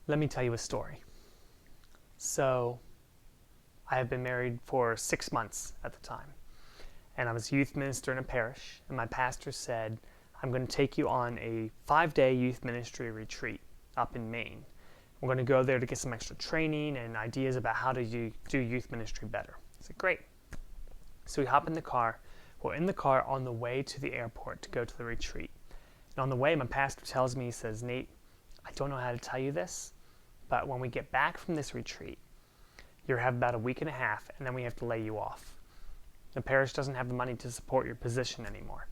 Let me tell you a story. So, I had been married for 6 months at the time, and I was a youth minister in a parish, and my pastor said, I'm going to take you on a 5-day youth ministry retreat up in Maine. We're going to go there to get some extra training and ideas about how to do youth ministry better. I said, great. So we hop in the car. We're in the car on the way to the airport to go to the retreat. And on the way, my pastor tells me, he says, Nate, I don't know how to tell you this, but when we get back from this retreat, you have about a week and a half, and then we have to lay you off. The parish doesn't have the money to support your position anymore.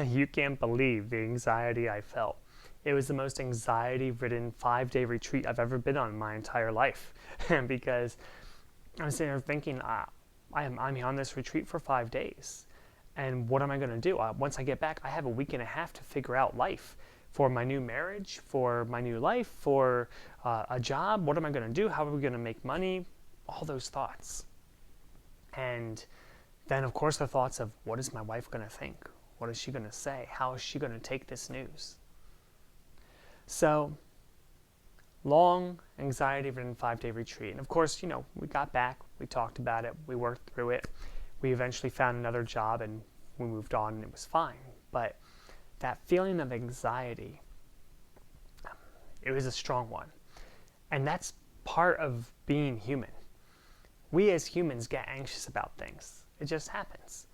You can't believe the anxiety I felt. It was the most anxiety-ridden 5-day retreat I've ever been on in my entire life. Because I was sitting there thinking, I'm on this retreat for 5 days. And what am I going to do? Once I get back, I have a week and a half to figure out life. For my new marriage, for my new life, for a job. What am I going to do? How are we going to make money? All those thoughts. And then, of course, the thoughts of, what is my wife going to think? What is she going to say? How is she going to take this news? So, long, anxiety-ridden 5-day retreat. And of course, we got back, we talked about it, we worked through it. We eventually found another job and we moved on and it was fine. But that feeling of anxiety, it was a strong one. And that's part of being human. We as humans get anxious about things. It just happens.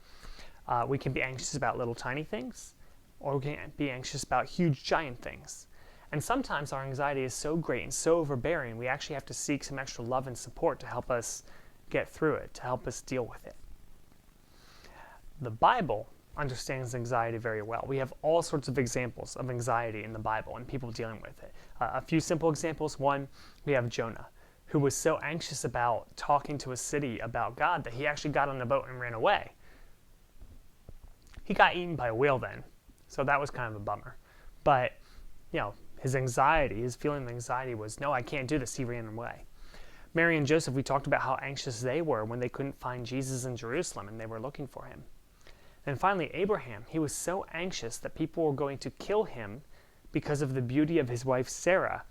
We can be anxious about little tiny things, or we can be anxious about huge giant things. And sometimes our anxiety is so great and so overbearing, we actually have to seek some extra love and support to help us get through it, to help us deal with it. The Bible understands anxiety very well. We have all sorts of examples of anxiety in the Bible and people dealing with it. A few simple examples. One, we have Jonah, who was so anxious about talking to a city about God that he actually got on a boat and ran away. He got eaten by a whale then, so that was kind of a bummer. But, his anxiety, his feeling of anxiety was, no, I can't do this. He ran away. Mary and Joseph, we talked about how anxious they were when they couldn't find Jesus in Jerusalem and they were looking for him. And finally, Abraham, he was so anxious that people were going to kill him because of the beauty of his wife Sarah,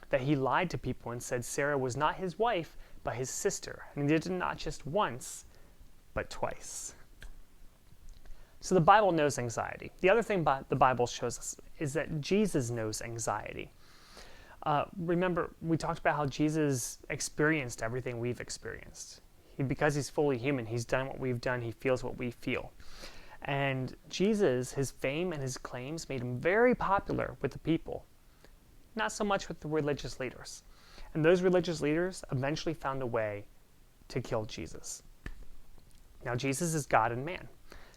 that he lied to people and said Sarah was not his wife, but his sister. And he did it not just once, but twice. So the Bible knows anxiety. The other thing the Bible shows us is that Jesus knows anxiety. Remember, we talked about how Jesus experienced everything we've experienced. Because he's fully human, he's done what we've done, he feels what we feel. And Jesus, his fame and his claims made him very popular with the people, not so much with the religious leaders. And those religious leaders eventually found a way to kill Jesus. Now, Jesus is God and man.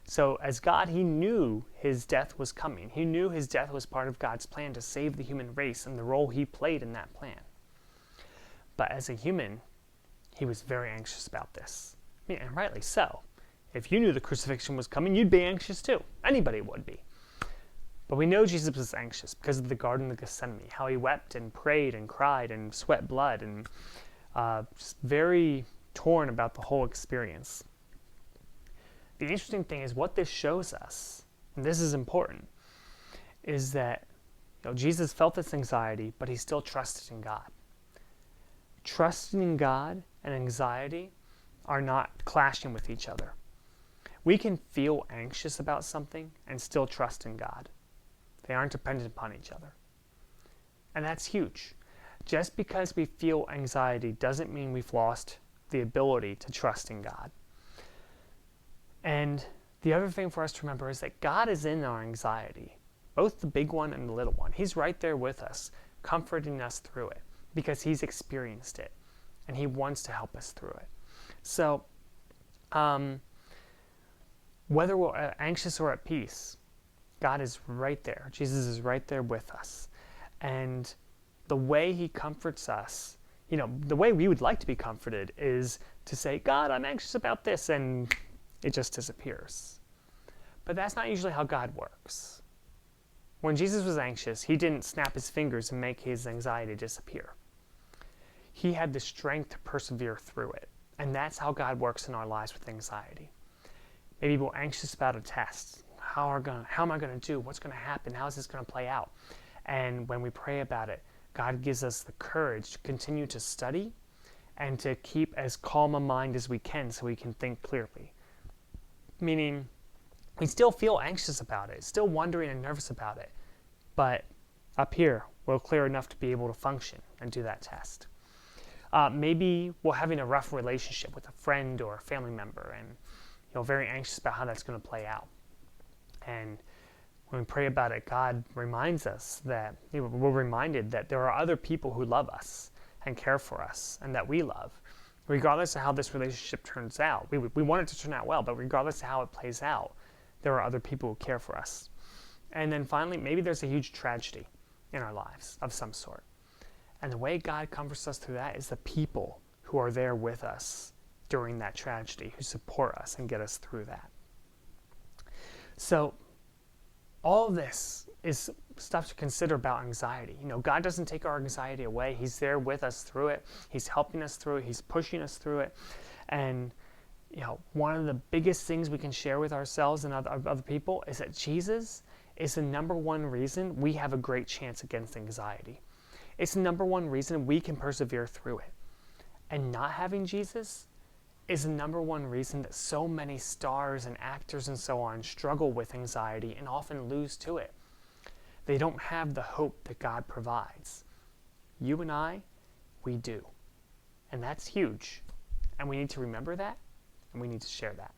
So as God, he knew his death was coming. He knew his death was part of God's plan to save the human race and the role he played in that plan. But as a human, he was very anxious about this. And rightly so. If you knew the crucifixion was coming, you'd be anxious too. Anybody would be. But we know Jesus was anxious because of the Garden of Gethsemane, how he wept and prayed and cried and sweat blood and just very torn about the whole experience. The interesting thing is what this shows us, and this is important, is that Jesus felt this anxiety, but he still trusted in God. Trusting in God and anxiety are not clashing with each other. We can feel anxious about something and still trust in God. They aren't dependent upon each other. And that's huge. Just because we feel anxiety doesn't mean we've lost the ability to trust in God. And the other thing for us to remember is that God is in our anxiety, both the big one and the little one. He's right there with us, comforting us through it, because he's experienced it, and he wants to help us through it. So, whether we're anxious or at peace, God is right there. Jesus is right there with us. And the way he comforts us, the way we would like to be comforted is to say, God, I'm anxious about this, and it just disappears. But that's not usually how God works. When Jesus was anxious, he didn't snap his fingers and make his anxiety disappear. He had the strength to persevere through it. And that's how God works in our lives with anxiety. Maybe we're anxious about a test. How am I going to do? What's going to happen? How is this going to play out? And when we pray about it, God gives us the courage to continue to study and to keep as calm a mind as we can so we can think clearly. Meaning, we still feel anxious about it, still wondering and nervous about it, but up here, we're clear enough to be able to function and do that test. Maybe we're having a rough relationship with a friend or a family member and very anxious about how that's going to play out. And when we pray about it, God reminds us that we're reminded that there are other people who love us and care for us and that we love. Regardless of how this relationship turns out, we want it to turn out well, but regardless of how it plays out, there are other people who care for us. And then finally, maybe there's a huge tragedy in our lives of some sort. And the way God comforts us through that is the people who are there with us during that tragedy, who support us and get us through that. So all of this is stuff to consider about anxiety. God doesn't take our anxiety away. He's there with us through it. He's helping us through it. He's pushing us through it. And one of the biggest things we can share with ourselves and other people is that Jesus is the number one reason we have a great chance against anxiety. It's the number one reason we can persevere through it. And not having Jesus is the number one reason that so many stars and actors and so on struggle with anxiety and often lose to it. They don't have the hope that God provides. You and I, we do. And that's huge. And we need to remember that, and we need to share that.